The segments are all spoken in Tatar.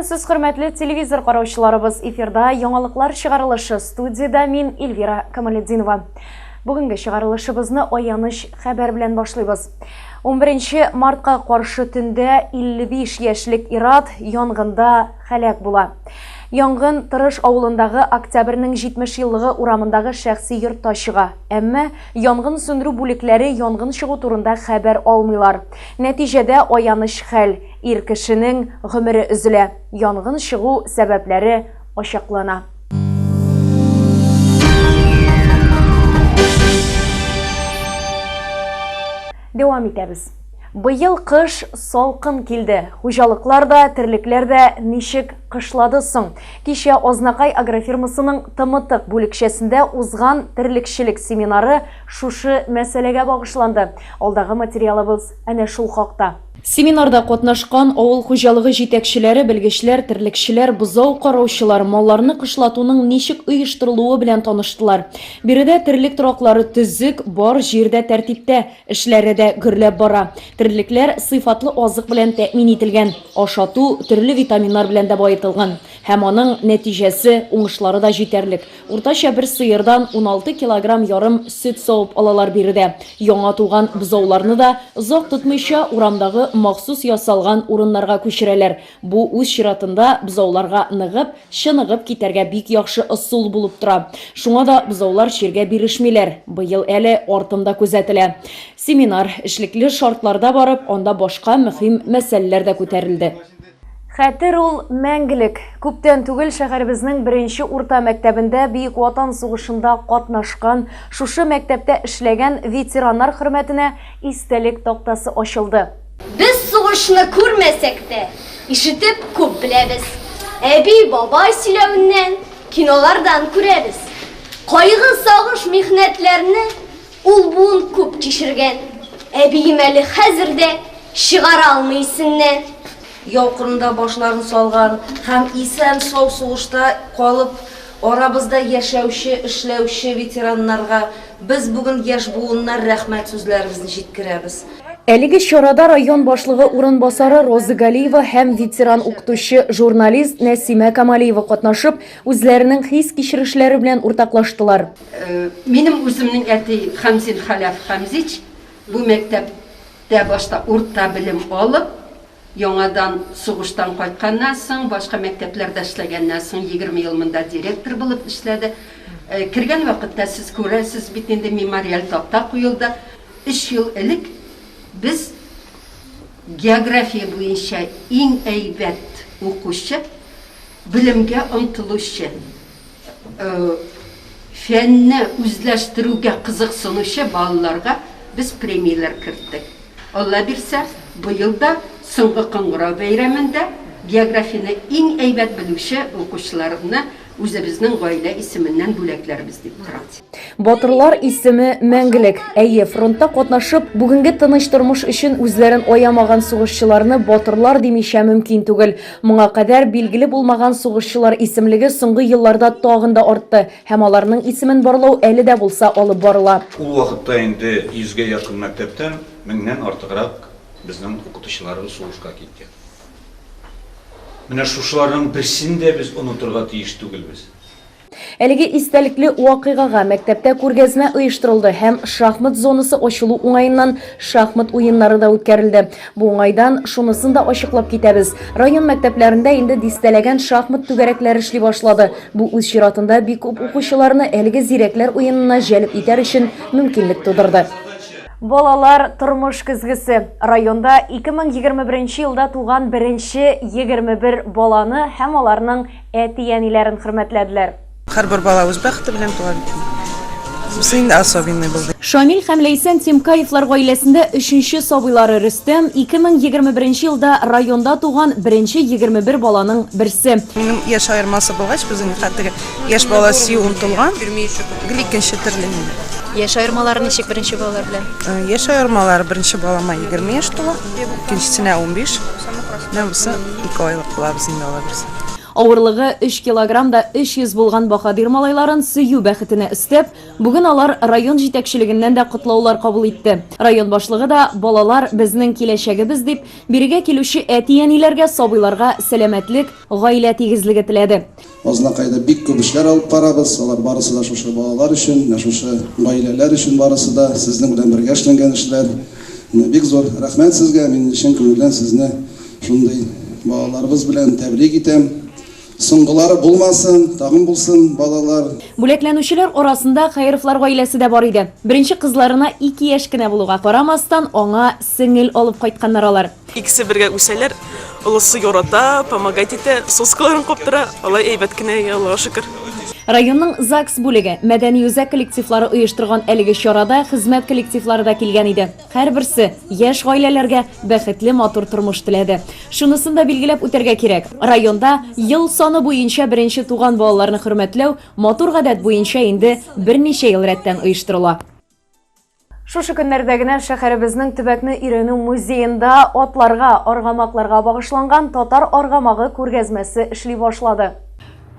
Күренсіз хөрмәтле телевизор караучыларыбыз, эфирда яңалыклар чыгарылышы, студияда мин Эльвира Камалетдинова. Бүгенге чыгарылышыбызны аяныч хәбәр белән башлыйбыз. 11 мартка каршы төндә 55 яшьлек ир-ат янгында һәлак була. Янгын Тырыш авылындагы Октябрьнең 70 еллыгы урамындагы шәхси йортта чыга. Әмма янгын сөндерү бүлекләре янгын чыгу турында хәбәр алмыйлар. Нәтиҗәдә аяныч хәл, ир кешенең гомере өзелә. Янгын чыгу сәбәпләре ачыклана. Дәвам итәбез. Быел кыш салкын килде. Хуҗалыклар да, терлекләр дә ничек кышлады соң. Кичә Азнакай агрофирмасының Тымытык бүлекчәсендә узган терлекчелек семинары шушы мәсьәләгә багышланды. Алдагы материалыбыз әнә шул хакта. Семинарда катнашкан авыл хуҗалыгы җитәкчеләре, белгечләр, терлекчеләр, бозау караучылар малларны кышлатуның ничек оештырылуы белән таныштылар. Биредә терлек тораклары төзек, бар җирдә тәртиптә, эшләре дә гөрләп бара. Терлекләр сыйфатлы азык белән тәэмин ителгән, ашату төрле витаминнар белән дә баетылган. Һәм аның нәтиҗәсе, уңышлары да җитәрлек. Уртача бер сыердан 16 килограмм ярым сөт савып алалар биредә. Яңа туган бозауларны да озак тотмыйча урамдагы махсус ясалган урыннарга күчерәләр. Бу үз чиратында бозауларга ныгып, чыныгып китәргә бик яхшы ысул булып тора. Шуңа да бозаулар чиргә бирешмиләр. Быел әле артында күзәтелә. Семинар эшлекле шартларда барып, анда башка мөһим мәсьәләләр дә күтәрелде. Хәтер ул мәңгелек. Күптән түгел шәһәребезнең беренче урта мәктәбендә Бөек Ватан сугышында катнашкан, шушы мәктәптә эшләгән ветераннар хөрмәтенә истәлек тактасы ачылды. Без сугышны күрмәсәк тә, ишетеп күп беләбез. Әби, бабай сөйләвеннән, кинолардан күрәбез. Кайгы, сагыш михнәтләрне ул буын күп кичергән. Әбием әле хәзердә чыгара алмый исеннән. Яукырында башларын салган һәм исән сау сугышта калып арабызда яшәүче, эшләүче ветераннарга без бүген яшь буыннар рәхмәт сүзләребезне җиткерәбез. Әлеге чарада район башлыгы урынбасары Роза Галиева һәм ветеран укытучы журналист Нәсимә Камалиева катнашып, үзләренең хис кичерешләре белән уртаклаштылар. Минем үземнең әти Хамзин Халaf Хамзич бу мәктәптә башта урта белем алып, яңадан сугыштан кайтканнан соң башка мәктәпләрдә эшләгәннән соң 20 ел монда директор булып эшләде. Кергән вакытта сез күрәсез бит инде мемориаль такта куелды. 3 ел элек biz география буенча иң әйбәт укучы, билимгә омтылучы, фәнне үзләштерүгә кызыксынучы балаларга без премиялар керттек. Алла бирсә, бу елда соңгы кыңгырау бәйрәмендә географияны иң әйбәт белүче укучыларны үзебезнең гаилә исеменнән бүләкләрбез дип торабыз. Батырлар исеме мәңгелек. Әйе, фронтта катнашып, бүгенге тыныч тормыш өчен үзләрен аямаган сугышчыларны батырлар димичә мөмкин түгел. Моңа кадәр билгеле булмаган сугышчылар исемлеге соңгы елларда тагын да артты. Һәм аларның исемен барлау әле дә булса алып барыла. Ул вакытта инде 100гә якын мәктәптән 1000нән артыграк безнең укытучыларыбыз сугышка киткән. Менә шушыларның берсен дә без онытырга тиеш түгелбез. Әлеге истәлекле вакыйгага мәктәптә күргәзмә оештырылды һәм шахмат зонасы ачылу уңаеннан шахмат уеннары да үткәрелде. Бу уңайдан шунысын да ачыклап китәбез. Район мәктәпләрендә инде дистәләгән шахмат түгәрәкләре эшли башлады. Бу үз чиратында бик күп укучыларны әлеге зирәкләр уенына җәлеп итәр өчен мөмкинлек тудырды. Балалар тормыш көзгесе. Районда 2021 елда туган беренче 21 баланы һәм аларның әти-әниләрен хөрмәтләделәр. Һәрбер бала үз бәхете белән туган. Бүсен дә особенный булды. Шамил һәм Ләйсән Тимкаевлар гаиләсендә 3нче сабыйлары Рөстәм 2021 елда районда туган беренче 21 баланың берсе. Минем яшь аермасы булгач, безнең хәттәге яшь бала сөю унтылган. Икенче төрле. Яшь аермалары ничек беренче балалар белән? Яшь аермалары беренче балама 20 яшь тула, икенчесенә 15. Менә бусы 2 айлык була безнең бала берсе. Авырлыгы 3 килограммда 300 булган Баһадир малайларын сөю бәхетенә өстәп, бүген алар район җитәкчелегеннән дә котлаулар кабул итте. Район башлыгы да балалар безнең киләчәгебез дип, бирегә килүче әти-әниләргә, сабыйларга сәламәтлек, гаилә тигезлеге теләде. Азнакайда бик күп эшләр алып барабыз. Алар барысы да шушы балалар өчен, шушы гаиләләр өчен барысы да сезнең белән бергә эшләнгән эшләр. Бик зур рәхмәт сезгә. Мин чын күңелдән сезне шундый балаларыбыз белән тәбрик итәм. Соңгылары булмасын, тагын булсын балалар. Бүләкләнүчеләр арасында Хәйровлар гаиләсе дә бар иде. Беренче кызларына 2 яшь кенә булуга карамастан, аңа сеңел алып кайтканнар алар. Икесе бергә үсәләр, олысы ярата, помогать итә, соскаларын коптыра, алай әйбәт кенә, Аллаһка шөкер. Районның ЗАГС бүлеге мәдәни үзәк коллективлары оештырган әлеге чарада хезмәт коллективлары да килгән иде. Һәрберсе яшь гаиләләргә бәхетле матур тормыш теләде. Шунысын да билгеләп үтәргә кирәк. Районда ел саны буенча беренче туган балаларны хөрмәтләү матур гадәт буенча инде берничә ел рәттән оештырыла. Шушы көннәрдә генә шәһәребезнең Төбәкне өйрәнү музеенда атларга, аргамакларга багышланган татар аргамагы күргәзмәсе эшли башлады.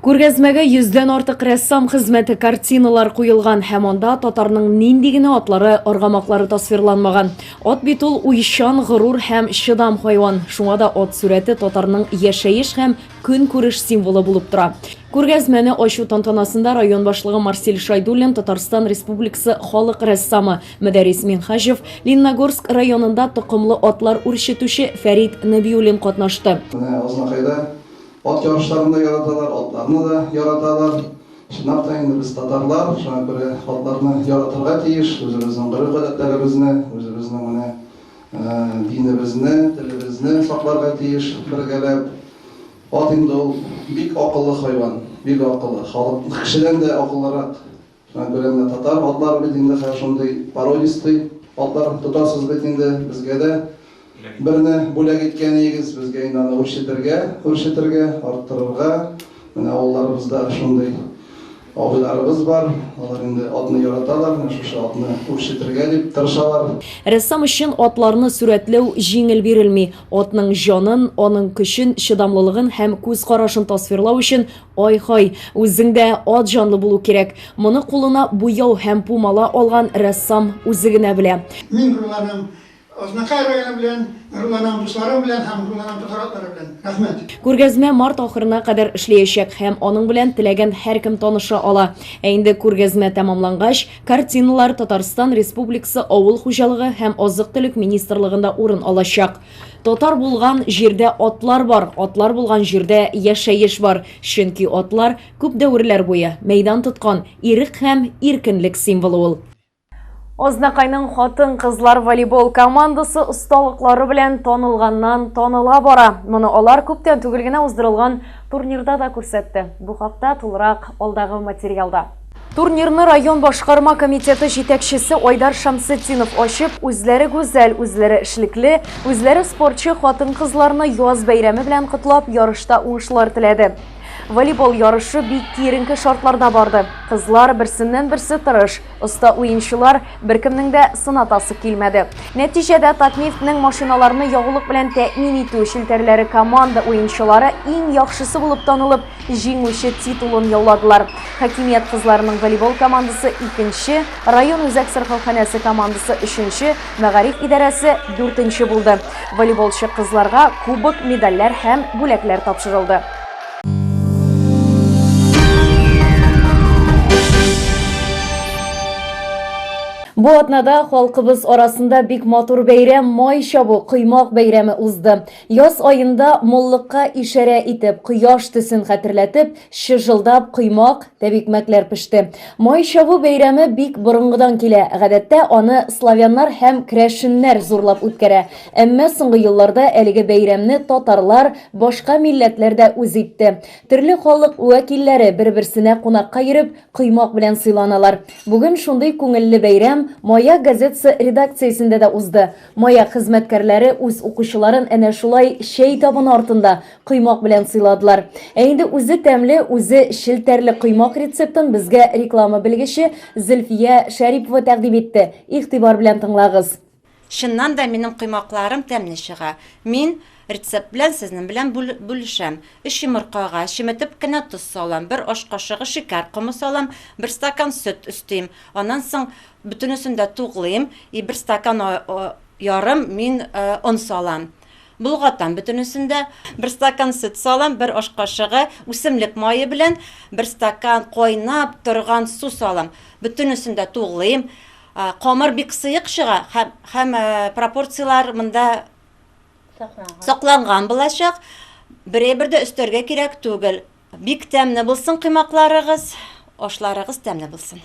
Күргәзмәгә 100дән артык рәссам хезмәте картиналар куелган һәм анда татарның нинди генә атлары, аргамаклары тасвирланмаган. Ат бит ул уйчан, горур һәм чыдам хайван. Шуңа да ат сурәте татарның яшәеш һәм көн күреш символы булып тора. Күргәзмәне ачу тантанасында район башлыгы Марсель Шайдуллин, Татарстан Республикасы халык рәссамы Мәдәрис Минхаҗев, Лениногорск районында токымлы атлар үрчетүче Фәрит Нәбиуллин катнашты. Ат ярышларында яраталар, атларны да яраталар. Шуннан да инде без татарлар, шуңа күрә атларны яратырга тиеш, үзебезнең гореф-гадәтләребезне, үзебезнең менә динебезне, телебезне сакларга тиеш бергәләп. Ат инде ул бик акыллы хайван, бик акыллы. Халык кешедән дә акыллырак. Шуңа күрә татар атлар бит инде шундый пародисты атлар тотасыз бит инде безгә дә берне бүләк иткән егез безгә инде аны үрчетергә, арттырырга. Менә авылларыбызда шундый абыйларыбыз бар. Алар инде атны яраталар, шушы атны үрчетергә дип тырышалар. Рәссам өчен атларны сурәтләү җиңел бирелми. Атның җанын, аның көчен, чыдамлылыгын һәм күз карашын тасвирлау өчен ай-хай, үзеңдә ат җанлы булу кирәк. Моны кулына буяу һәм пумала алган рәссам үзе генә белә. Мин руланым Азнакай районы белән, руланам дусларым белән һәм руланам татарлары белән. Рәхмәт. Күргәзмә март ахырына кадәр эшләячәк һәм аның белән теләгән һәркем таныша ала. Инде күргәзмә тәмамлангач, картиналар Татарстан Республикасы Авыл хуҗалыгы һәм азык-төлек министрлыгында урын алачак. Татар булган җирдә атлар бар, атлар булган җирдә яшәеш бар. Чөнки атлар күп дәверләр буе мәйдан тоткан ирек һәм иркенлек символы ул. Азнакайның хатын-кызлар волейбол командасы осталыклары белән танылганнан таныла бара. Моны алар күптән түгел генә уздырылган турнирда да күрсәтте. Бу хакта тулырак алдагы материалда. Турнирны район башкарма комитеты җитәкчесе Айдар Шамсетдинов ачып, үзләре гүзәл, үзләре эшлекле, үзләре спортчы хатын-кызларны яз бәйрәме белән котлап, ярышта уңышлар теләде. Волейбол ярышы бик киеренке шартларда барды. Кызлар берсеннән-берсе тырыш, оста уенчылар беркемнең дә сынатасы килмәде. Нәтиҗәдә Татнефтьнең машиналарны ягулык белән тәэмин итү шелтәрләре команда уенчылары иң яхшысы булып танылып, җиңүче титулын яуладылар. Хакимият кызларының волейбол командасы 2-нче, район үзәк сырхалханәсе командасы 3-нче, мәгариф идарәсе 4-нче булды. Волейболчы кызларга кубок, медальләр һәм бүләкләр тапшырылды. Бу атнада халкыбыз арасында бик матур бәйрәм май чабу кыймак бәйрәме узды. Яз айында моллыкка ишарә итеп, кояш төсен хәтерләтеп, шыжылдап кыймак, тәбикмәкләр пеште. Май чабу бәйрәме бик борынгыдан килә. Гадәттә аны славяннар һәм крәшеннәр зурлап үткәрә. Әмма соңгы елларда әлеге бәйрәмне татарлар, башка милләтләр дә үз итте. Төрле халык вәкилләре бер-берсенә кунакка йөреп, кыймак белән сыйланалар. Бүген шундый күңелле бәйрәм Мая газетасы редакциясендә дә узды. Мая хезмәткәрләре үз укучыларын әнә шулай чәй табыны артында кыймак белән сыйладылар. Инде үзе тәмле, үзе челтәрле кыймак рецептын безгә реклама белгече Зөлфия Шәрипова тәкъдим итте. Игътибар белән тыңлагыз. Шыннан да минем кыймакларым тәмле чыга. Мин рецепт белән сезнең белән бүлешәм. 3 йомыркага чиметеп кенә тоз салам, 1 аш кашыгы шикәр комы салам, 1 стакан сөт өстим. Аннан соң бөтенесен дә тугълыйм, 1 стакан ярым мин он салам. Булгатам бөтенесендә 1 стакан сөт салам, 1 аш кашыгы үсемлек мае белән 1 стакан кайнап торган су салам. Бөтенесендә тугълыйм. Камыр бик сыйык чыга һәм пропорциялар монда сакланган булачак. Бер дә өстәргә кирәк түгел. Бик тәмле булсын кыймакларыгыз, ашларыгыз тәмле булсын.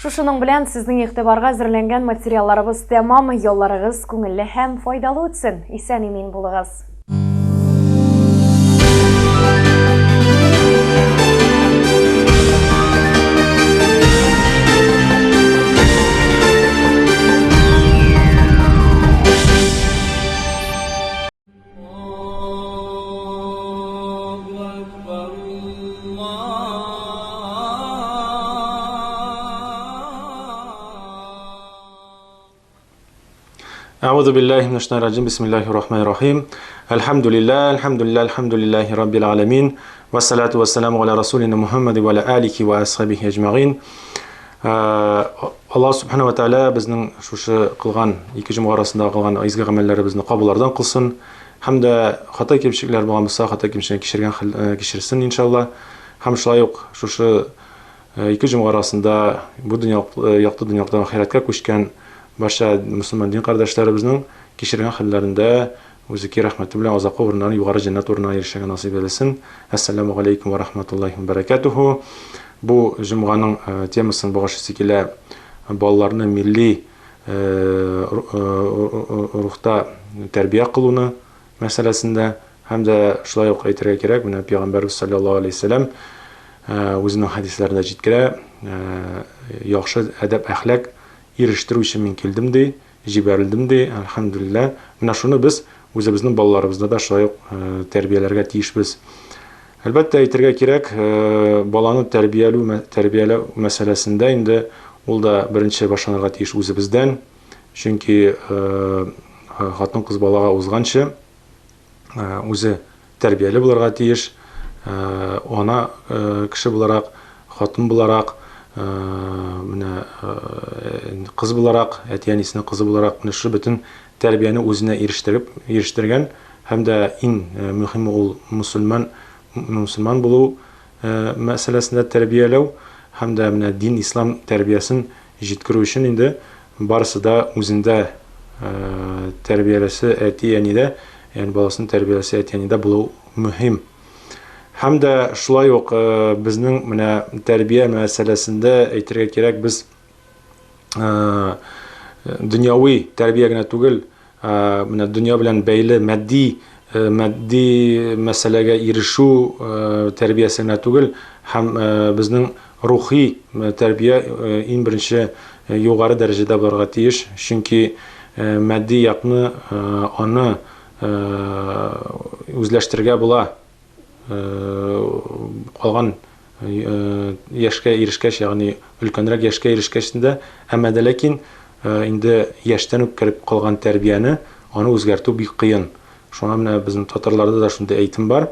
Шушының белән сезнең игътибарга әзерләнгән материалларыбыз тәмам, ялларыгыз күңелле һәм файдалы үтсен. Исән-имин булыгыз. أعوذ بالله من الشيطان الرجيم بسم الله الرحمن الرحيم الحمد لله رب العالمين والصلاة والسلام على رسولنا محمد وعلى آله وأصحابه أجمعين. Allah subhanahu wa ta'ala bizning şuшы qilgan iki juma arasında qilgan izgi amallarimizni qabullardan qilsin. Hamda xata kemşikler bo'lgan bo'lsa, xata kemşikni kechirsin inshaalloh. Ham shulay şuшы iki juma arasında bu dunyodan ahiratga ko'chgan barcha musulmon din qardoshlarimizni kechirgan xillarida o'ziga rahmati bilan ozoq o'rnini yuqori jannat o'rniga erishishga nasib etsin. Assalomu alaykum va rahmatullohi va barakatuh. Bu jumg'aning temasini bo'g'ishisi kelar bolalarni milliy ruhda tarbiya qiluvni masalasida hamda shulay aytishga kerak. Buni payg'ambarimiz sollallohu alayhi vasallam o'zining hadislarida aytganlar, yaxshi adab axloq erishtiruv uchun men keldim de, jibarildim de, alhamdulillah. Mana shuni biz o'zimizning bolalarimizda da shulay tarbiyalarga tiyishmiz. Albatta aytishga kerak, bolani tarbiyalash masalasida endi ul da birinchi boshlanarga tiyish o'zimizdan. Chunki xotin qiz bolaga o'zgancha o'zi tarbiyali bo'larga tiyish, ona kishi bo'laroq, xotin bo'laroq, mana qiz bo'laroq, atiyanisini qizi bo'laroq mana shu butun tarbiyani o'zina erishtirgan hamda eng muhimi ul musulmon bo'luv masalasida tarbiyalash hamda mana din islom tarbiyasini yetkazib uchun endi barisida o'zinda tarbiyalasi atiyanida, ya'ni bolasini tarbiyalasi atiyanida bo'luv muhim. Hamda shulay bizning mana tarbiya masalasida aytishga kerak, biz dunyoviy tarbiyagina tugul, mana dunyo bilan bog'li maddiy masalaga erishuv tarbiyasina tugul, ham bizning ruhiy tarbiya eng birinchi yuqori darajada bo'lishga tegish. Chunki maddiy yoqni uni o'zlashtirga bo'lar. Qolgan yoshga erishgach, ya'ni ulkanroq yoshga erishgachda, ammo lekin endi yoshdan kirib qolgan tarbiyani uni o'zgartirish bek qiyin. Shuna mana bizning tatarlarda da shunday aytim bor.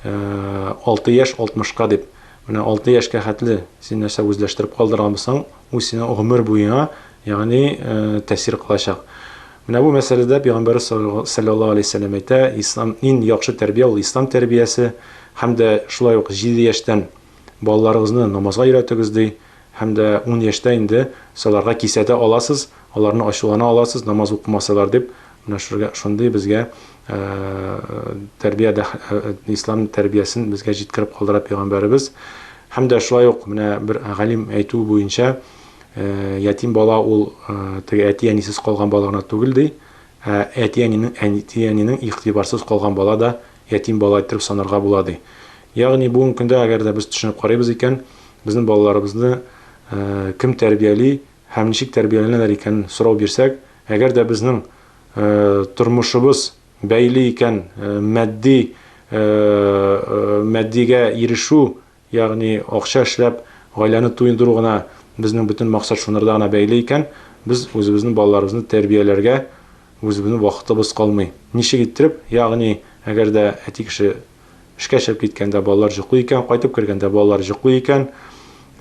6 yosh 60 ga deb. Mana 6 yoshga xatli sen narsa o'zlashtirib qoldirgan bo'lsang, u seni umr bo'yiga, ya'ni ta'sir qilacaq. Mana bu masalada Payg'ambar sallallohu alayhi vasallam aytdi, islom eng yaxshi tarbiya ul islom tarbiyasi. Hamda shulay 7 yoshdan bolalaringizni namozga o'rgatasiz, hamda 10 yoshda endi ularga kisada olasiz, ularni ashulana olasiz, namoz o'qimasalar deb mana shunday bizga tarbiyada islom tarbiyasini bizga yetkazib qoldirib payg'ambarimiz. Hamda shulay mana bir g'alim aytuv bo'yicha yatim bola ul atiyanisiz qolgan bolalarni tugildi. Atiyanining ixtiborsiz qolgan bola da yatim bola deb sanarga bo'ladi. Ya'ni bugungi kunda agarda biz tushunib qaraymiz ekan, bizning bolalarimizni kim tarbiyali, ham nechik tarbiyalanar ekan so'rab bersak, agarda bizning turmushimiz bog'li ekan, maddiga erishuv, ya'ni o'xsha ishlab oilani to'yindirug'ina bizning butun maqsad shunlardan bog'li ekan, biz o'zimizning bolalarimizni tarbiyalarga үзебезнең вакытыбыз калмый. Ничек иттереп, ягъни әгәр дә әти кеше эшкә чыгып киткәндә балалар җоклый икән, кайтып кергәндә балалар җоклый икән,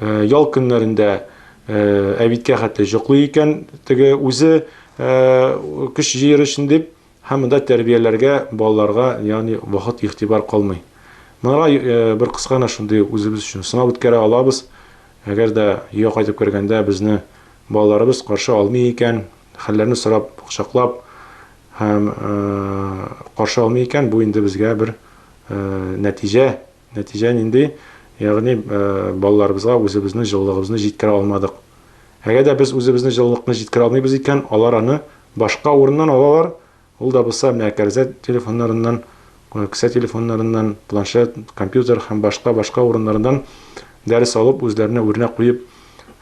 ял көннәрендә әбиткә хәтле җоклый икән, теге үзе көч җыер өчен дип, һәм монда тәрбияләргә, балаларга, ягъни вакыт игътибар калмый. Монда бер кыскана шундый үзебез өчен сынау үткәрә алабыз. Әгәр дә өйгә кайтып кергәндә безне балаларыбыз каршы алмый икән, хәлләрне сорап, кочаклап һәм каршы алмый икән, бу инде безгә бер нәтиҗә нинди, ягъни балаларыбызга үзебезнең җылылыгыбызны җиткерә алмадык. Әгәр дә без үзебезнең җылылыкны җиткерә алмыйбыз икән, алар аны башка урыннан алалар. Ул да булса, менә кәрзә телефоннарыннан, кесә телефоннарыннан, планшет, компьютер һәм башка урыннардан дәрес алып, үзләренә үрнәк куеп,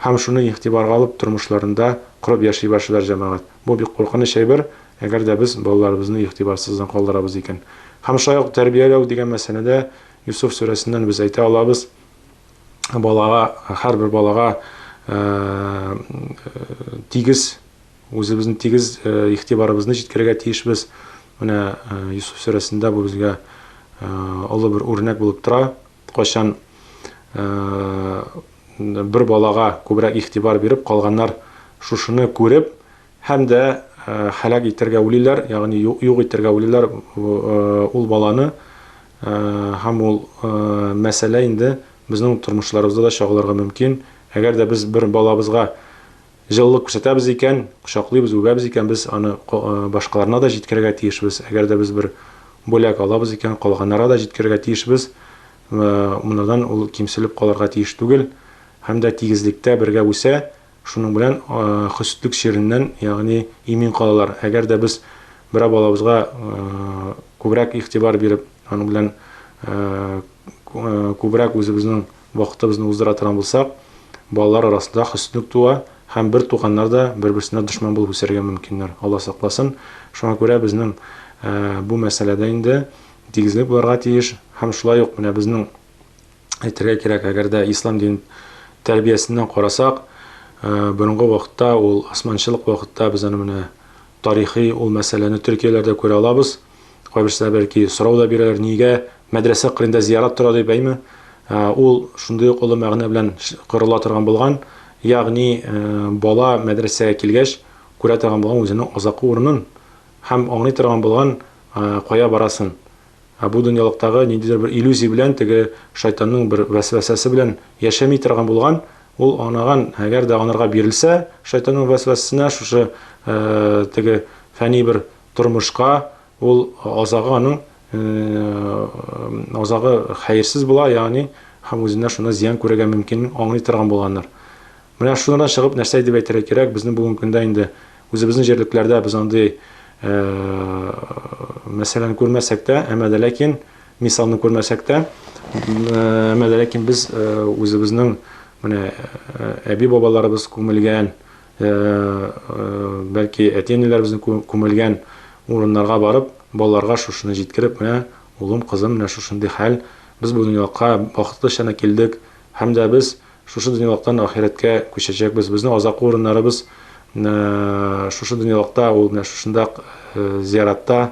һәм шуны игътибарга алып, тормышларында курып яши башлар җәмәгать. Бу бик куркыныч әйбер, әгәр дә без балаларыбызны игътибарсыздан калдырабыз икән. Һәм шулай ук тәрбияләү дигән мәсьәләдә Юсуф сүрәсеннән без әйтә алабыз, балага, һәрбер балага тигез, үзебезнең тигез игътибарыбызны җиткерергә тиешбез. Менә Юсуф сүрәсендә бу безгә олы бер үрнәк булып тора. Кайчан бер балага күбрәк игътибар биреп, калганнар шушыны күреп, һәм дә һәлак итәргә уйлыйлар, ягъни юк итәргә уйлыйлар ул баланы, һәм ул мәсьәлә инде безнең тормышларыбызда да чагылырга мөмкин. Әгәр дә без бер балабызга җылылык күрсәтәбез икән, кочаклыйбыз, үбәбез икән, без аны башкаларына да җиткерергә тиешбез. Әгәр дә без бер бүләк алабыз икән, калганнарга да җиткерергә тиешбез. Мондан ул кимселеп калырга тиеш түгел, һәм дә тигезлектә бергә үсә, шуның белән хөстлек ширеннән, ягъни имин калалар. Әгәр дә без бер балабызга күбрәк игътибар биреп, аның белән күбрәк үзебезнең вакытыбызны уздыра торган булсак, балалар арасында хөстлек туа, һәм бер туганнар да бер-берсенә дошман булып үсәргә мөмкиннәр. Алла сакласын. Шуңа күрә безнең бу мәсьәләдә инде тигезлек булырга тиеш, һәм шулай ук менә безнең әйтергә кирәк, әгәр дә ислам дин тәрбиясеннән карасак, борынгы вакытта, ул асманчылык вакытта без аны менә тарихи ул мәсьәләне Төркияләрдә күрә алабыз. Кайберсенә бәлки сорау да бирәләр, нигә мәдрәсә кырында зиярат тора дип әйме? Ул шундый ук олы мәгънә белән кырыла торган булган, ягъни бала мәдрәсәгә килгәч күрә торган булган үзенең азакы урынын һәм аңлый торган булган кая барасын. Бу дөньялыктагы ниндидер бер иллюзия белән, теге шайтанның бер вәсвәсәсе белән яшәми торган булган, ул аңлаган, әгәр дә анарга бирелсә, шайтанның вәсвәсәсенә, шушы теге фәни бер тормышка, ул азагы аның азагы хәерсез була, ягъни һәм үзенә шуны зыян күрергә мөмкин аңлый торган булганнар. Менә шуннан чыгып нәрсә дип әйтергә кирәк, безнең бүгенге көндә инде үзебезнең җирлекләрдә без андый мәсәлән күрмәсәк тә, әмма дә ләкин мисалны күрмәсәк тә, әмма дә ләкин без үзебезнең менә әби бабаларыбыз күмелгән, бәлки әти-әниләребезнең күмелгән урыннарга барып, балаларга шушыны җиткереп, менә улым, кызым, менә шушындый хәл, без бу дөньялыкка вакытлыча килдек, һәм дә без шушы дөньялыктан ахирәткә күчәчәкбез. Безнең азакы урыннарыбыз шушы дөньялыкта, ул менә шушында зияратта,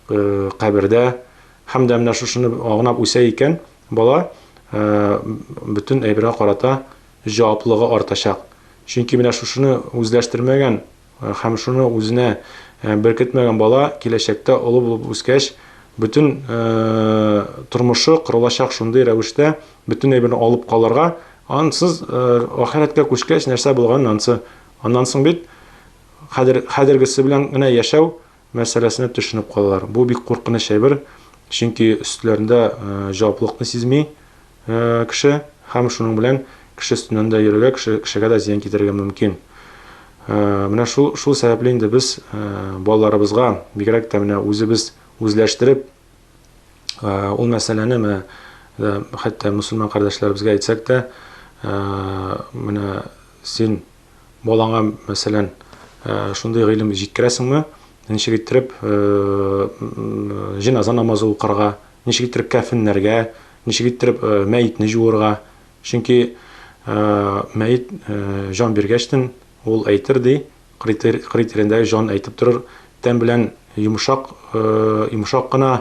кабердә, һәм дә менә шушыны агынап үсә икән, бала бөтен әйбергә карата җаваплылыгы артачак. Чөнки менә шушыны үзләштермәгән һәм шуны үзенә беркетмәгән бала киләчәктә олы булып үскәч, бөтен тормышы кырылачак шундый рәвештә, бөтен әйберне алып калырга, ансыз ахирәткә күчкәч нәрсә булган, аннан соң бит хәзергесе белән генә яшәү мәсьәләсенә төшенеп калалар. Бу бик куркыныч әйбер, чөнки өстләрендә җаваплылыкны сизми кеше, һәм шуның белән кеше өстеннән дә йөрергә, кешегә дә зыян китәргә мөмкин. Менә шул сәбәпле инде без балаларыбызга бигрәк тә менә үзебез үзләштереп, ул мәсьәләне менә хәтта мусульман кардәшләребезгә әйтсәк тә, менә син балаңа мәсәлән шундый гыйлем җиткерәсеңме, ничек иттереп җеназа намазы укырга, ничек иттереп кәфеннәргә, ничек иттереп мәйтне җуырга. Чөнки мәйт җан биргәчтен ул әйтер ди, критериендәге җан әйтеп торыр, тәм белән йомшак кына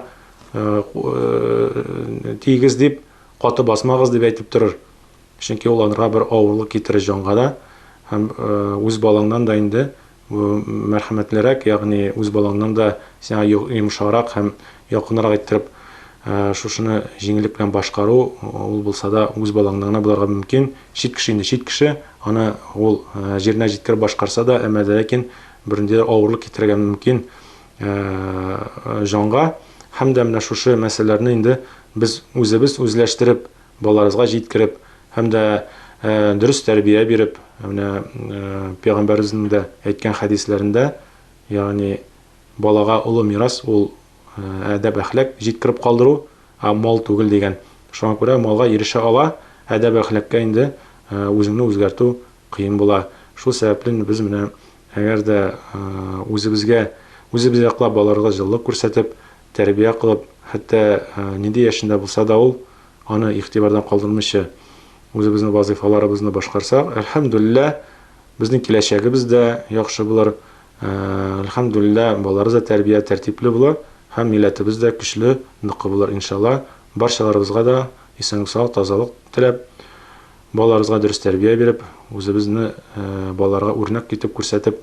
тигез дип, каты басмагыз дип әйтеп торыр. Чөнки ул анырга бер авырлык китерер җанга да, һәм үз балаңнан да инде мәрхәмәтлерәк, ягъни үз балаңнан да сиңа йомшарак һәм якынрак иттереп шушыны җиңеллек белән башкару, ул булса да үз балаңнан буларга мөмкин. Чит кеше аны ул җиренә җиткереп башкарса да, әмма ләкин бернидә авырлык китерергә мөмкин җанга. Һәм дә менә шушы мәсьәләләрне инде без үзебез үзләштереп, балаларыбызга җиткереп, һәм дә дөрес тәрбия биреп, менә Пәйгамбәребезнең дә әйткән хәдисләрендә, ягъни балага улы мирас ул әдәп әхлак җиткереп калдыру, мал түгел дигән. Шуңа күрә малга ирешә ала, әдәп әхлакка инде үзеңне үзгәртү кыен була. Шул сәбәпле без менә әгәр дә үзебез яклап балаларга җылылык күрсәтеп, тәрбия кылып, хәтта нинди яшендә булса да ул аны игътибардан калдырмыйча үзебезнең вазифаларыбызны башкарсак, әлхәмдүлилләh, безнең киләчәгебез дә яхшы булыр. Әлхәмдүлилләh, балаларыбыз да тәрбия тәртипле була, һәм милләтебез дә көчле, ныклы булыр иншалла. Барчаларыбызга да исәнлек, саулык, тазалык теләп, балаларыбызга дөрес тәрбия биреп, үзебезне балаларга үрнәк итеп күрсәтеп,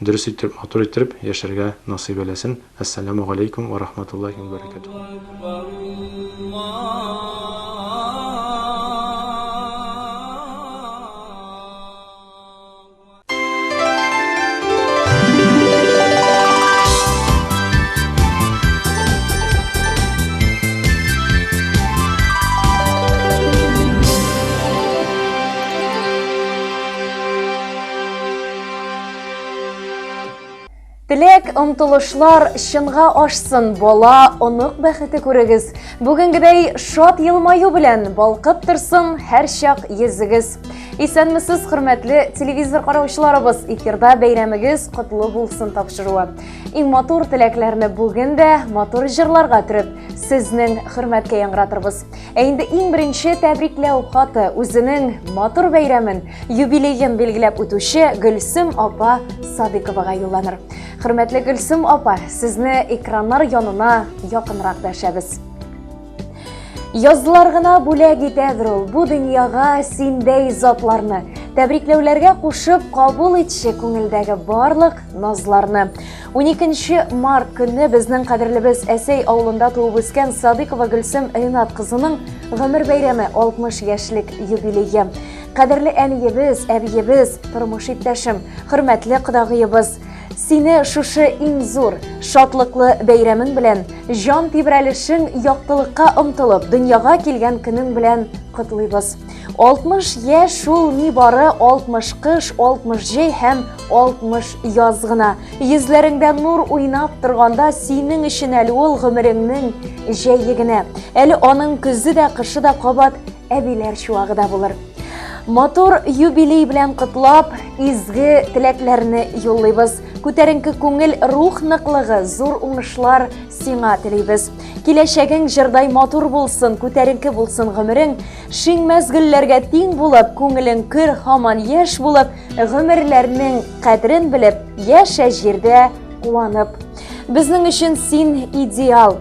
дөрес итеп, матур итеп яшәргә насыйп итсен. Ассаламу алейкум ва рахматуллахи ва баракатуһ. Теләк, омтылышлар чынга ашсын, бала онык бәхете күрегез. Бүгенгедәй шат елмаю белән балкып торсын һәр чак йөзегез. Исәнмесез, хөрмәтле телевизор караучыларыбыз, эфирда бәйрәмегез котлы булсын тапшыруы. Иң матур теләкләрне бүген дә матур җырларга төреп, сезнең хөрмәткә яңратырбыз. Инде иң беренче тәбрикләү хаты үзенең матур бәйрәмен, юбилейын билгеләп үтүче Гөлсем апа Садыйковага юлланыр. Хөрмәтле Гөлсем апа, сезне экраннар янына якынрак дәшәбез. Язлар гына бүләк итәдер ул бу дөньяга синдәй затларны. Тәбрикләүләргә кушып кабул итче күңелдәге барлык назларны. 12 март көнне безнең кадерлебез Әсәй авылында туып үскән Садыйкова Гөлсем Ринат кызының гомер бәйрәме 60 яшьлек юбилее. Кадерле әниебез, әбиебез, тормыш иптәшем, хөрмәтле кодагыебыз, сине шушы иң зур, шатлыклы бәйрәмең белән, җан тибрәлешең яктылыкка омтылып, дөньяга килгән көнең белән котлыйбыз. 60 яшь шул ни бары 60 кыш, 60 җәй һәм 60 яз гына. Йөзләреңдә нур уйнап торганда синең өчен әле ул гомереңнең җәе генә. Әле аның көзе дә, кышы да кабат әбиләр чуагы да булыр. Матур юбилей белән котлап, изге теләкләрне юллыйбыз. Күтәренке күңел, рух ныклыгы, зур уңышлар сиңа телибез. Киләчәгең җырдай матур булсын, күтәренке булсын гомерең, шиң мәзгилләргә тиң булып, күңелең көр һаман яшь булып, гомерләрнең кадерен белеп, яшә җирдә куанып. Безнең өчен син идеал.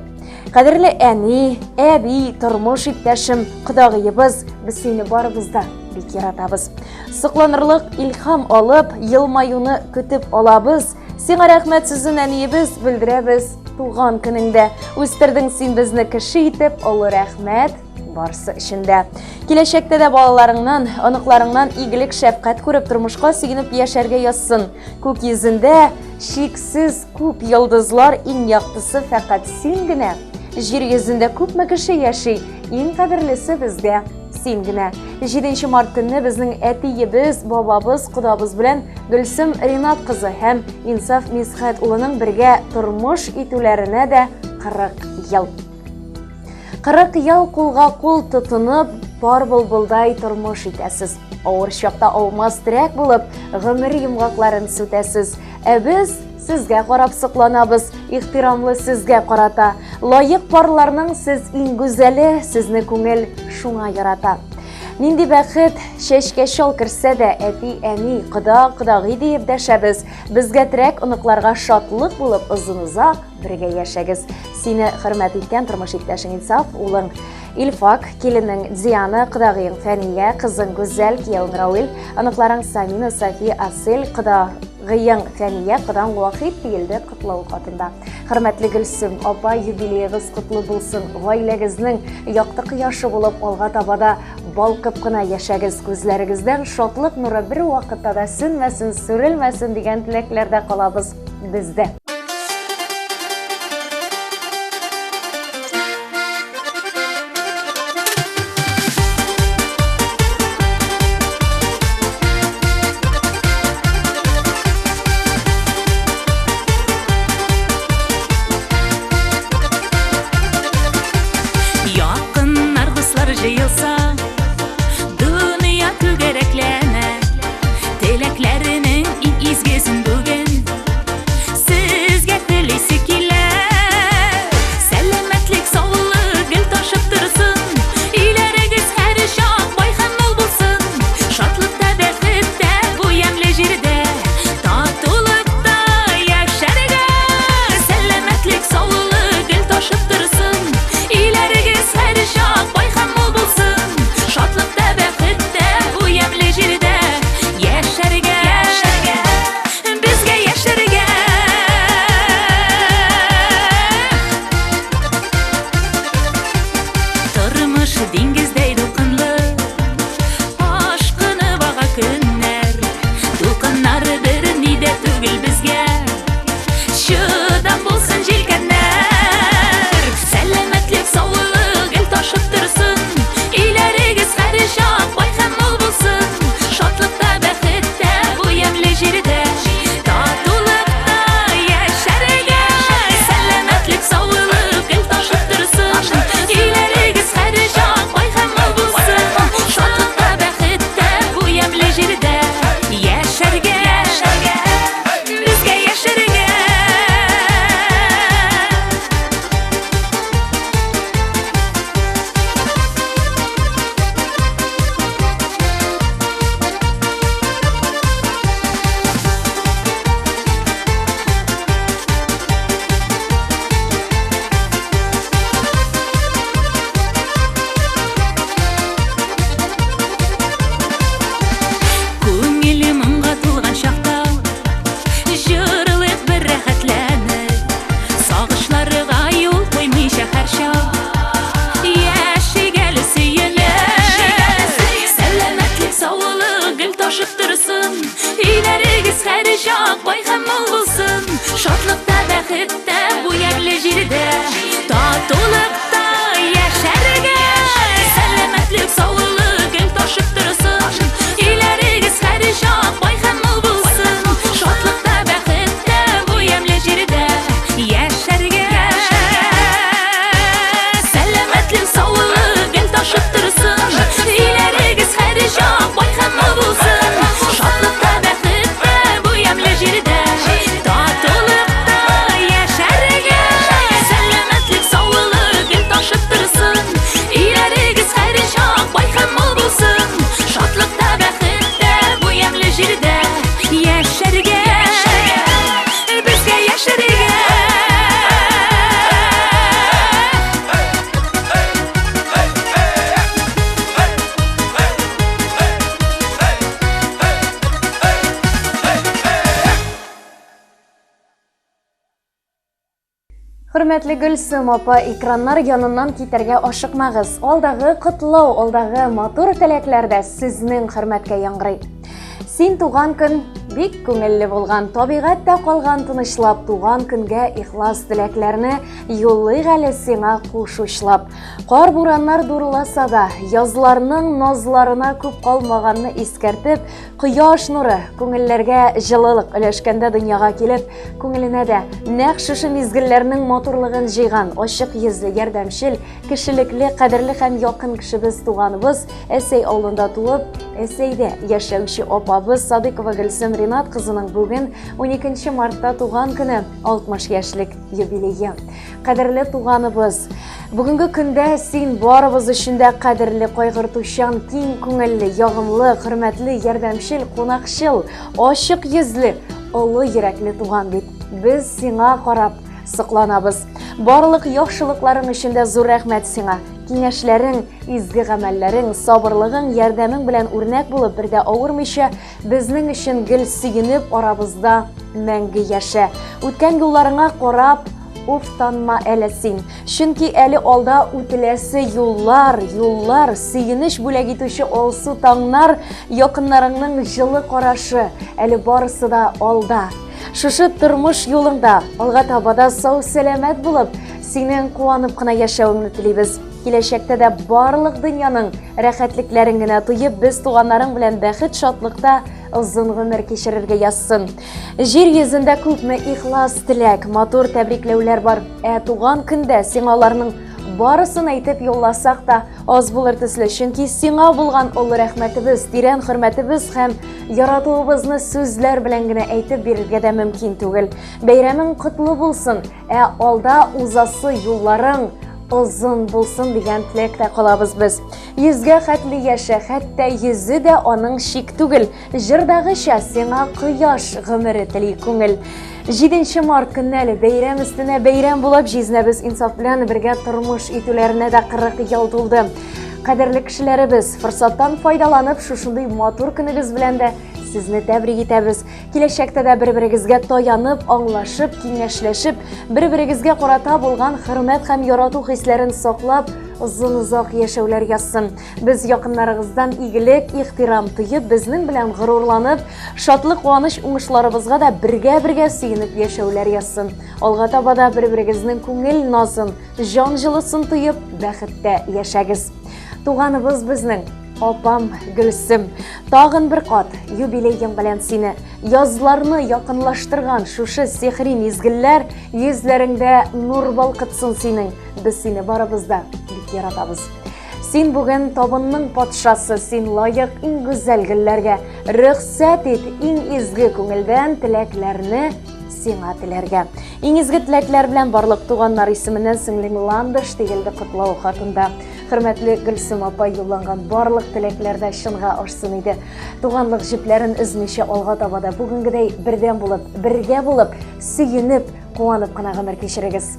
Кадерле әни, әби, тормыш иптәшем, кодагыебыз, без сине барыбызда бик яратабыз. Сокланырлык илһам алып, елмаюны көтеп алабыз. Сиңа рәхмәт сүзен әниебез белдерәбез туган көнеңдә. Үстердең син безне кеше итеп, олы рәхмәт барсы эчендә. Киләчәктә дә балаларыңнан, аныкларыңнан игелек, шәфкать күреп тормышка сөйгенеп яшәргә язсын. Күк йөзендә шиксез күп йолдызлар, иң яктысы фәкать син генә. Җир йөзендә күпме кеше яши, иң кадерлесе безгә син генә. 7 март көнне безнең әтиебез, бабабыз, кодабыз белән Гөлсем Ринат кызы һәм Инсаф Мисхәт улының бергә тормыш итүләренә дә 40 ел. 40 ел кулга кул тотынып, бар булбылдай тормыш итәсез. Авыр чакта аумас терәк булып, гомер йомгакларын сүтәсез. Ә без сезгә карап сокланабыз, ихтирамлы сезгә карата. Лаек парларның сез иң гүзәле, сезне күңел шуңа ярата. Нинди бәхет шешкә шал кірсе дә, әти, әни, құдағи дейіп дәшәбіз. Бізгә терәк оныкларга шатлык булып озын-узак бергә яшәгез. Сине хөрмәт иткән тормыш иптәшең Инсаф, улың Илфак, киленең Диана, құдағиың Фәния, кызың Гүзәл, кияуң Рауил, оныкларың Самина, Софи, Асел, құдағиың Фәния, құдаң Вахид тиелде котлау хатында. Хөрмәтле Гөлсем апа, юбилейгыз котлы булсын. Гаиләгезнең якты кояшы булып, алга табада балкып кына яшәгез. Күзләрегездән шатлык нуры бер вакытта да сүнмәсен, сүрелмәсен дигән теләкләрдә калабыз бездә. Хөрмәтле Гөлсем апа, экраннар яныннан китәргә ашыкмагыз. Алдагы котлау, алдагы матур теләкләрдә сезнең хөрмәткә яңгырый. Син туган көн бик күңелле булган, табигатьтә калган тынычлап, туган көнгә ихлас теләкләрне юллый әле сиңа кушучлап. Кар бураннар дурласа да, язларның назларына күп калмаганны искәртеп, кояш нуры күңелләргә җылылык өләшкәндә дөньяга килеп, күңеленә дә нәкъ шушы мизгелләрнең матурлыгын җыйган, ачык йөзле, ярдәмчел, кешелекле, кадерле һәм якын кешебез туганыбыз Әсәй авылында туып, Әсәйдә яшәүче апабыз Садыйкова Гөлсем Ринат кызының бүген 12 мартта туган көне, 60 яшьлек юбилейы. Кадерле туганыбыз, бүгенге көндә син барыбыз өчен дә кадерле, кайгыртучан, киң күңелле, ягымлы, хөрмәтле, ярдәмчел, кунакчыл, ачык йөзле, олы йөрәкле туган бит. Без сиңа карап сокланабыз. Барлык яхшылыкларың өчен дә зур рәхмәт сиңа. Киңәшләрең, изге гамәлләрең, сабырлыгың, ярдәмең белән үрнәк булып, бердә авырмыйча, безнең өчен гел сөенеп арабызда мәңге яшә. Үткән юлларыңа карап, уфтанма әле син. Чөнки әле алда үтеләсе юллар, сөенеч бүләк итүче алсу таңнар, якыннарыңның җылы карашы, әле барысы да алда. Шушы тормыш юлыңда, алга табада сау-сәламәт булып, синең куанып кына яшәвеңне телибез. Киләчәктә дә барлык дөньяның рәхәтлекләрен генә туеп, без туганнарың белән бәхет, шатлыкта озын гомер кичерергә язсын. Җир йөзендә күпме ихлас теләк, матур тәбрикләүләр бар. Туган көндә сиңа аларның барысын әйтеп юлласак та аз булыр төсле, чөнки сиңа булган олы рәхмәтебез, тирән хөрмәтебез һәм яратуыбызны сүзләр белән генә әйтеп бирергә дә мөмкин түгел. Бәйрәмең котлы булсын, алда узасы юлларың озын булсын дигән теләктә калабыз без. Йөзгә хәтле яшә, хәтта йөзе дә аның шик түгел. Җырдагыча сиңа кояш гомере тели күңел. 7 март көнне бәйрәм өстенә бәйрәм булып, җизнәбез инсаф белән бергә тормыш итүләренә дә 40 ел тулды. Кадерле кешеләребез, форсаттан файдаланып, шушындый матур көнегез белән дә сезне тәбрик итәбез. Киләчәктә дә бер-берегезгә таянып, аңлашып, киңәшләшеп, бер-берегезгә карата булган хөрмәт һәм ярату хисләрен саклап, озын-озак яшәүләр язсын. Без якыннарыгыздан игелек, ихтирам тоеп, безнең белән горурланып, шатлык, куаныч уңышларыбызга да бергә сөенеп яшәүләр язсын. Алга таба да бер-берегезнең күңел назын, җан җылысын тоеп, бәхеттә яшәгез. Туганыбыз безнең Апам Гөлсем, тагын бер кат юбилейың белән сине, язларны якынлаштырган шушы сихри мизгелләр йөзләреңдә нур балкытсын синең. Без сине барыбызда бик яратабыз. Син бүген табынның патшасы, син лайык иң гүзәл гөлләргә. Рөхсәт ит иң изге күңелдән теләкләрне сиңа теләргә. Иң изге теләкләр белән барлык туганнар исеменнән сеңлең Ландыш тигелде котлау хатында. Хөрмәтле Гөлсем апа юлланган барлык теләкләрдә чынга ашсын иде. Туганлык җепләрен үзмичә алга табада бүгенгедәй бердәм булып, бергә булып, сөенеп, куанып кына гомер кичерегез.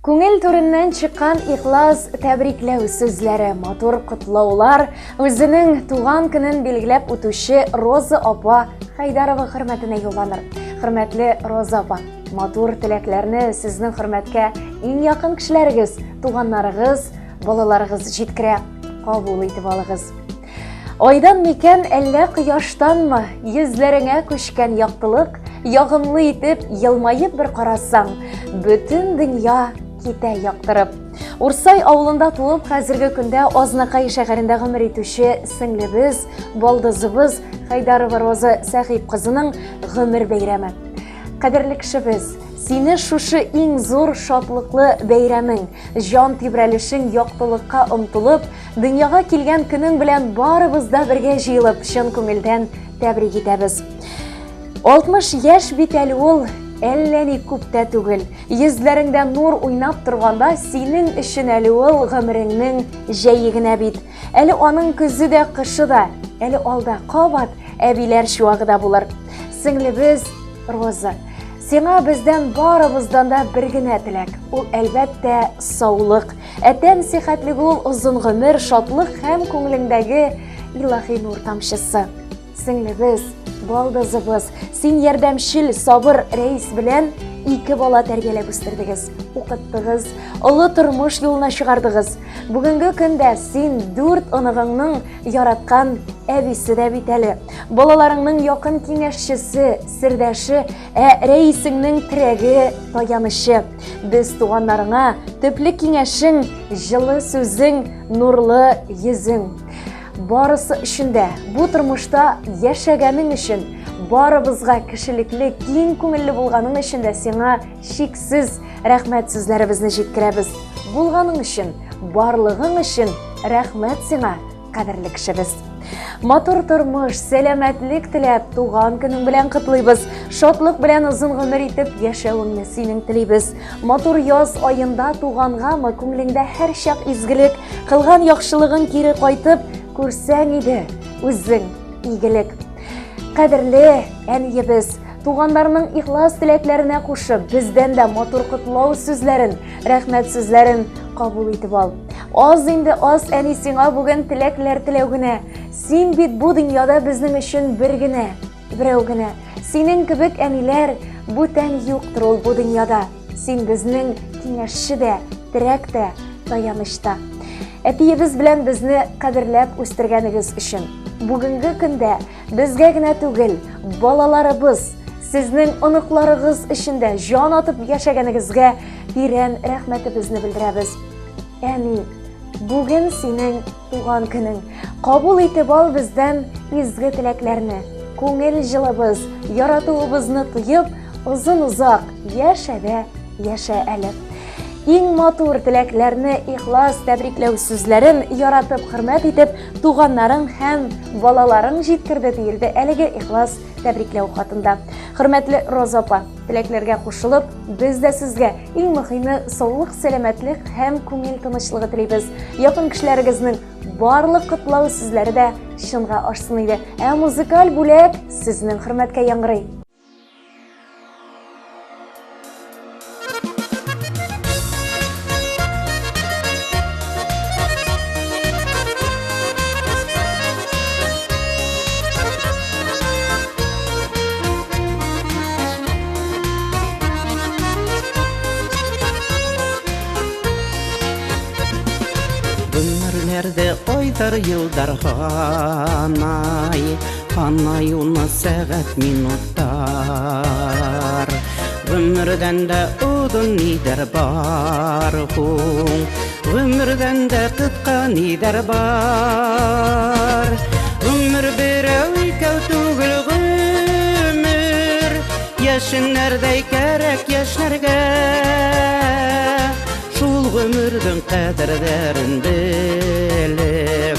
Күңел түреннән чыккан ихлас тәбрикләү сүзләре, матур котлаулар үзенең туган көнен билгеләп үтүче Роза апа Хайдарова хөрмәтенә юлланыр. Хөрмәтле Роза апа, матур теләкләрне сезнең хөрмәткә иң якын кешеләрегез, туганнарыгыз, балаларыгыз җиткерә. Кабул итеп алыгыз. Айдан микән әллә кояштанмы йөзләреңә күчкән яктылык, ягымлы итеп елмаеп бер карасаң, бөтен дөнья китә яктырып. Урсай авылында туып, хәзерге көндә Азнакай шәһәрендә гомер итүче сеңлебез, балдызыбыз Хайдарова Роза Сәхип кызының гомер бәйрәме. Кадерле кешебез, сине шушы иң зур шатлыклы бәйрәмең, җан тибрәлешең яктылыкка омтылып, дөньяга килгән көнең белән барыбыз да бергә җыелып, чын күңелдән тәбрик итәбез. 60 яшь бит әле ул, әллә ни күптә түгел. Йөзләреңдә нур уйнап торганда, синең өчен әле ул гомереңнең җәе генә бит. Әле аның көзе дә, кышы да, әле алда кабат әбиләр чуагы да булыр. Сеңлебез Роза, сиңа бездән барыбыздан да бер генә теләк. Ул әлбәттә саулык. Әтән сихәтлеге ул озын гомер, шатлык һәм күңелеңдәге илаһи нур тамчысы. Сеңлебез, балдызыбыз, син ярдәмчел, сабыр рәис белән 2 бала тәрбияләп үстердегез, укыттыгыз, олы тормыш юлына чыгардыгыз. Бүгенге көндә син 4 оныгыңның яраткан әбисе дә бит әле. Балаларыңның якын киңәшчесе, сердәше, рәисеңнең терәге, таянышы. Без туганнарыңа төпле киңәшең, җылы сүзең, нурлы йөзең. Барысы өчен дә, бу тормышта яшәгәнең өчен, барыбызга кешелекле, киң күңелле булганың өчен дә сиңа шиксез рәхмәт сүзләребезне җиткерәбез. Булганың өчен, барлыгың өчен рәхмәт сиңа, кадерле кешебез. Матур тормыш, сәламәтлек теләп, туган көнең белән котлыйбыз. Шатлык белән озын гомер итеп яшәвеңне синең телибез. Матур яз аенда тугангамы күңелеңдә һәр чак изгелек, кылган яхшылыгың кире кайтып күрсәң иде үзең игелек. Кадерле әниебез, туганнарның ихлас теләкләренә кушып, бездән дә матур котлау сүзләрен, рәхмәт сүзләрен кабул итеп ал. Аз инде аз әни сиңа бүген теләкләр теләү генә. Син бит бу дөньяда безнең өчен бер генә, берәү генә. Синең кебек әниләр бүтән юктыр ул бу дөньяда. Син безнең киңәшче дә, терәк тә, таяныч та. Әтиебез белән безне кадерләп үстергәнегез өчен. Бүгенге көндә безгә генә түгел, балаларыбыз, сезнең оныкларыгыз өчен дә җан атып яшәгәнегезгә тирән рәхмәтебезне белдерәбез. Әни, бүген синең туган көнең. Кабул итеп ал бездән изге теләкләрне. Күңел җылыбыз, яратуыбызны тоеп, озын-узак яшә әле. Иң матур теләкләрне, ихлас тәбрикләү сүзләрен яратып, хөрмәт итеп, туганнарың һәм балаларың җиткерде диелде әлеге ихлас тәбрикләү хатында. Хөрмәтле Роза апа, теләкләргә кушылып, без дә сезгә иң мөһиме саулык, сәламәтлек һәм күңел тынычлыгы телибез. Якын кешеләрегезнең барлык котлау сүзләре дә чынга ашсын иде. Музыкаль бүләк сезнең хөрмәткә яңгырый. Ömürlerde oyдар yılдар Hanay onu сәгать минуттар Ömürden de udun nider бар Ömürden de kıtka nider бар Ömür birev ikav tugul ömür Yaşın nerdey kerek yaşlarga Ömürdün qədərlərin bilib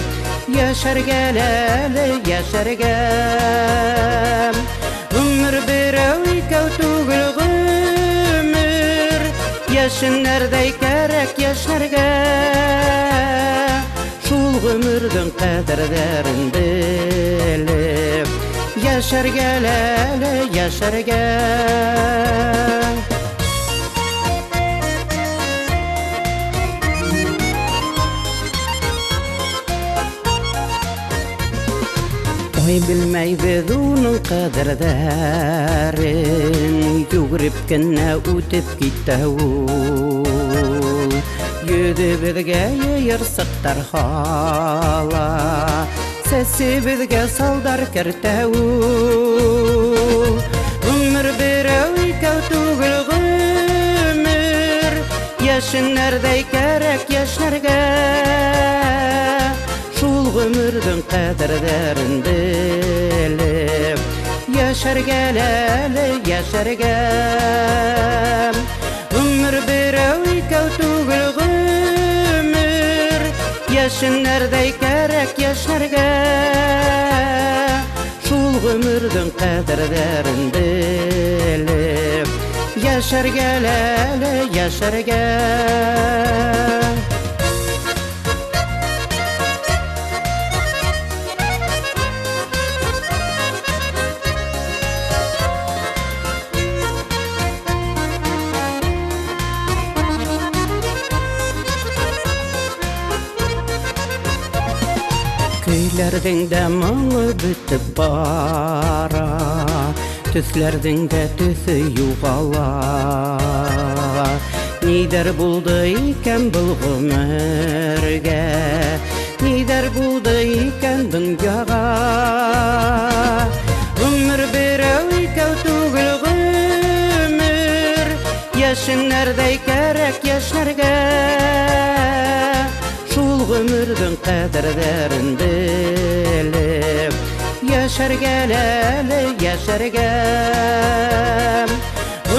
Yaşar gələli, yaşar gəl Ömür birəv ikav tugul ömür Yaşın nərdəy kərək yaşar gəl Şul ömürdün qədərlərin bilib Yaşar gələli, yaşar gəl Ой bilmeybiz onun kaderlerin Yugurip kenne utip gittavul Yüdü bizge yayır sırtlar hala Sesi bizge saldar kertavul Ömür bir öykü tugul ömür Yaşın nerede gerek yaşlarga Şul ömürdün kaderlerin bilip Yaşar geleli yaşar gel Ömür bir öykü tugul ömür Yaşın nerede gerek yaşlarga Şul ömürdün kaderlerin bilip Yaşar geleli yaşar gel Köylerdin de malı bitip bara Tüslerdin de tüsü yuğala Nider buldu iken bul ömürge Nider buldu iken dünyaga Ömür bir öykü tugul ömür Yaşın nerede gerek yaşlarga Şul ömürdün kaderlerin bilip Yaşar geleli yaşar gel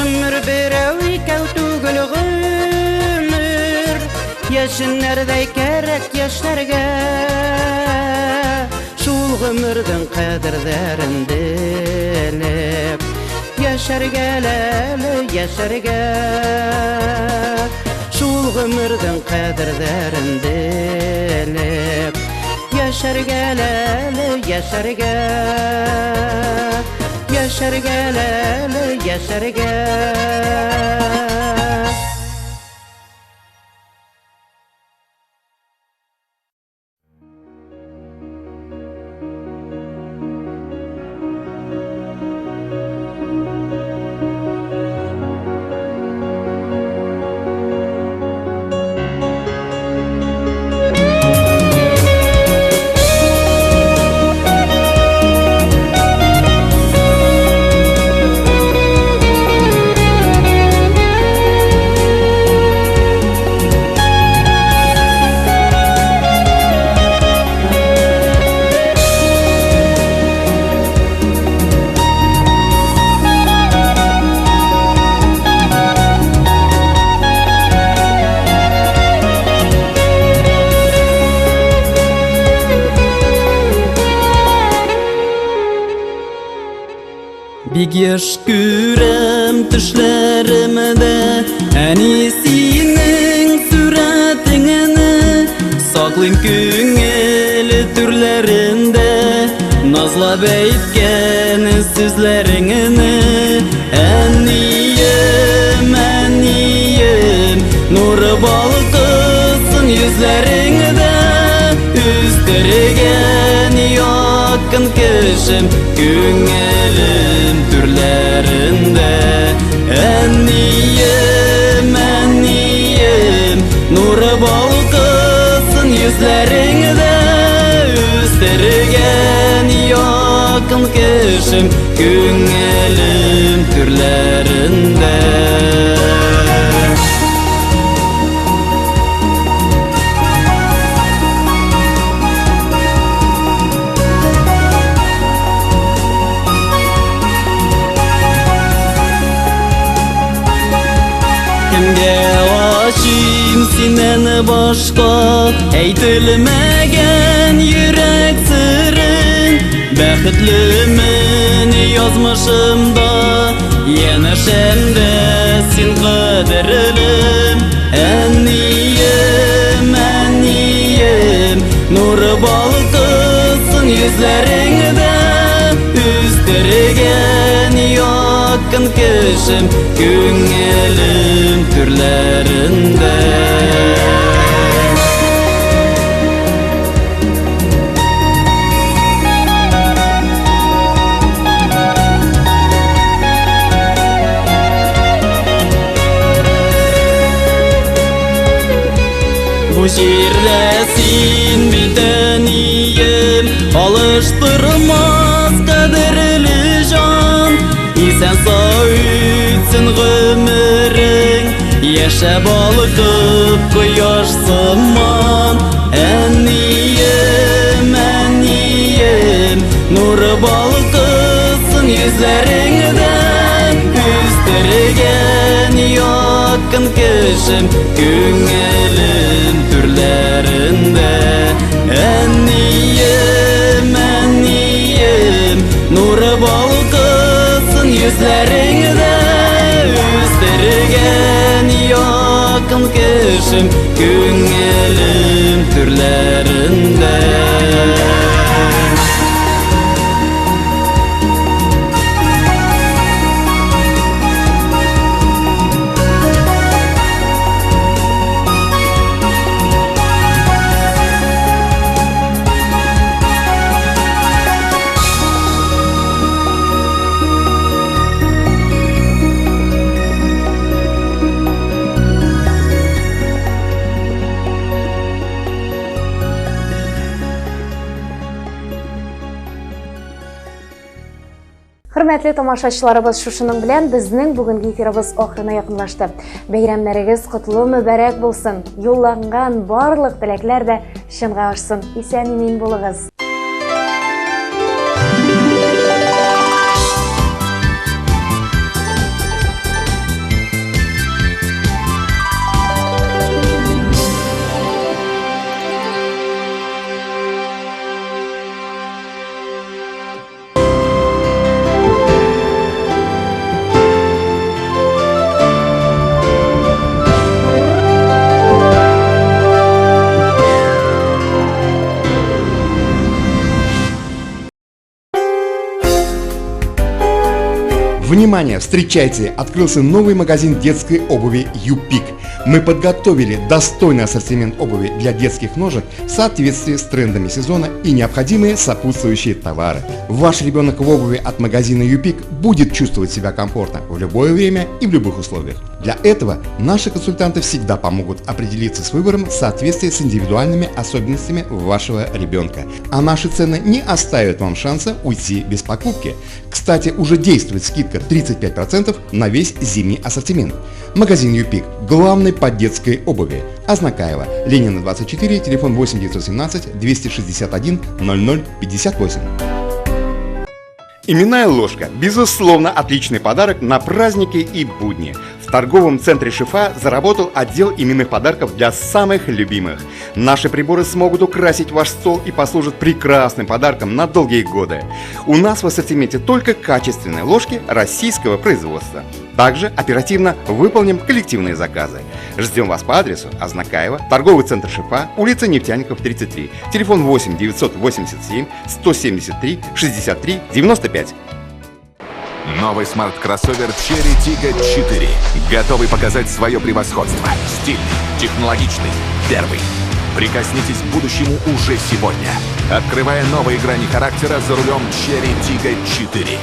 Ömür bir öykü tugul ömür Yaşın nerede gerek yaşlarga Şul ömürdün kaderlerin bilip Yaşar geleli yaşar gel Şul ömürdün kaderlerin bilip Yaşar geleli yaşar gel Yaşar geleli yaşar gel Bir yaş görem düşlerimde Enisinin suretini Saklayım köngel türlerinde Nazlap eytken sözlerini Enniyim, enniyim Nuru balkısın yüzlerinde Üstürgen yakın kışım Köngelim türlerinde Enniyim, enniyim Nuru balkısın yüzlerinde Üstürgen yakın kışım Köngelim türlerinde Senden başka eytilmegen yürek sırrın Bəxtlimin yazmışımda Yenişende sin qadrilim Enniyim, enniyim Nuru balkısın yüzlerinde Üstürgen yakın kışım Köngelim türlerinde bu жерде син битенiyim Alıştırmaz kaderli can İsen sağ ütsin gümürün Yaşa balıkıp koyaş sınman Enniyim Nuru balıkısın yüzlerinden Üstürgen yakın kışım Güngülüm türlerinde Enniyim Nuru balıkısın yüzlerinde Üstürgen yakın kışım Güngülüm türlerinde Hürmetli tomoshachilarimiz, shushining bilan bizning bugungi efirimiz oxirina yaqinlashdi. Bayramlaringiz qutlug' muborak bo'lsin. Yo'llangan barliq tilaklar da shinga oshsin. Eson-emin bo'ling'iz. Внимание, встречайте! Открылся новый магазин детской обуви «Юпик». Мы подготовили достойный ассортимент обуви для детских ножек в соответствии с трендами сезона и необходимые сопутствующие товары. Ваш ребенок в обуви от магазина «Юпик» будет чувствовать себя комфортно в любое время и в любых условиях. Для этого наши консультанты всегда помогут определиться с выбором в соответствии с индивидуальными особенностями вашего ребенка. А наши цены не оставят вам шанса уйти без покупки. Кстати, уже действует скидка 35% на весь зимний ассортимент. Магазин «Юпик» – главный по детской обуви. Ознакаево, Ленина 24, телефон 8 917 261 00 58. Именная ложка – безусловно отличный подарок на праздники и будни. В торговом центре «Шифа» заработал отдел именных подарков для самых любимых. Наши приборы смогут украсить ваш стол и послужат прекрасным подарком на долгие годы. У нас в ассортименте только качественные ложки российского производства. Также оперативно выполним коллективные заказы. Ждем вас по адресу Ознакаево, торговый центр «Шифа», улица Нефтяников, 33, телефон 8 987 173 63 95. Новый смарт-кроссовер Cherry Tiggo 4. Готовый показать свое превосходство. Стильный, технологичный, первый. Прикоснитесь к будущему уже сегодня. Открывая новые грани характера за рулем Cherry Tiggo 4.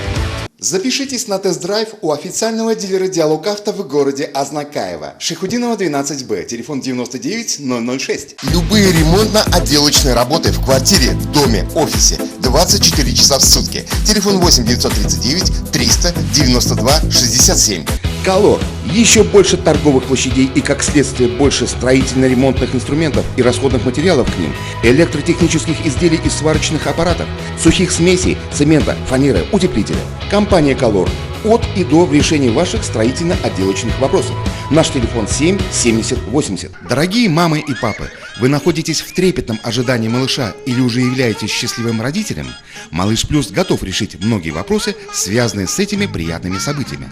Запишитесь на тест-драйв у официального дилера «Диалог Авто» в городе Ознакаево. Шихудинова, 12Б, телефон 99 006. Любые ремонтно-отделочные работы в квартире, доме, офисе 24 часа в сутки. Телефон 8 939 300 92 67. «Колор». Еще больше торговых площадей и, как следствие, больше строительно-ремонтных инструментов и расходных материалов к ним, электротехнических изделий и сварочных аппаратов, сухих смесей, цемента, фанеры, утеплителя. Компания «Колор». От и до в решении ваших строительно-отделочных вопросов. Наш телефон 7 70 80. Дорогие мамы и папы, вы находитесь в трепетном ожидании малыша или уже являетесь счастливым родителем? Малыш Плюс готов решить многие вопросы, связанные с этими приятными событиями.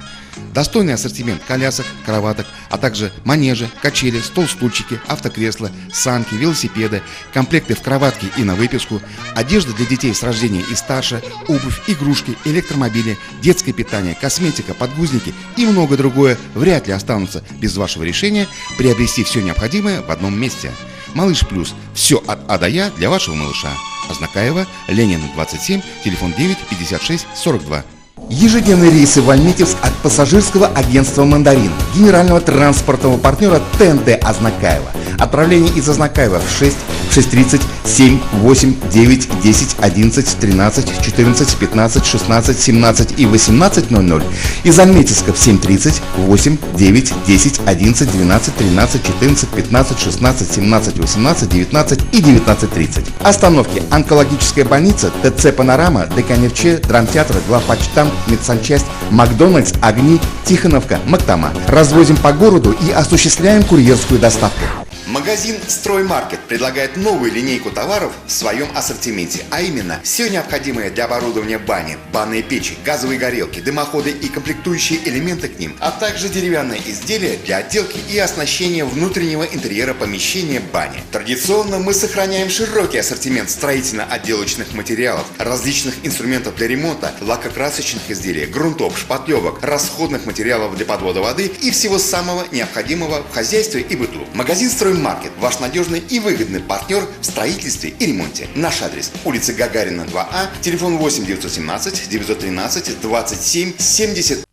Достойный ассортимент колясок, кроваток, а также манежи, качели, стол-стульчики, автокресла, санки, велосипеды, комплекты в кроватке и на выписку, одежда для детей с рождения и старше, обувь, игрушки, электромобили, детское питание, косметика, подгузники и многое другое вряд ли останутся без вашего решения приобрести все необходимое в одном месте. Малыш Плюс. Все от А до Я для вашего малыша. Ознакаево, Ленина 27, телефон 9 56 42. Ежедневные рейсы в Альметьевск от пассажирского агентства «Мандарин», генерального транспортного партнера ТНТ Азнакаева. Отправление из Азнакаева в 6, 6:30, 7, 8, 9, 10, 11, 13, 14, 15, 16, 17 и 18:00. Из Альметьевска в 7:30, 8, 9, 10, 11, 12, 13, 14, 15, 16, 17, 18, 19 и 19:30. Остановки: онкологическая больница, ТЦ «Панорама», ДКНРЧ, драмтеатр, главпочтамт, медсанчасть, Макдональдс, Огни, Тихоновка, Мактама. Развозим по городу и осуществляем курьерскую доставку. Магазин «Строймаркет» предлагает новую линейку товаров в своем ассортименте, а именно все необходимое для оборудования бани, банные печи, газовые горелки, дымоходы и комплектующие элементы к ним, а также деревянные изделия для отделки и оснащения внутреннего интерьера помещения бани. Традиционно мы сохраняем широкий ассортимент строительно-отделочных материалов, различных инструментов для ремонта, лакокрасочных изделий, грунтов, шпатлевок, расходных материалов для подвода воды и всего самого необходимого в хозяйстве и быту. Магазин «Строймаркет» – ваш надежный и выгодный партнер в строительстве и ремонте. Наш адрес – улица Гагарина, 2А, телефон 8 917 913 27 70.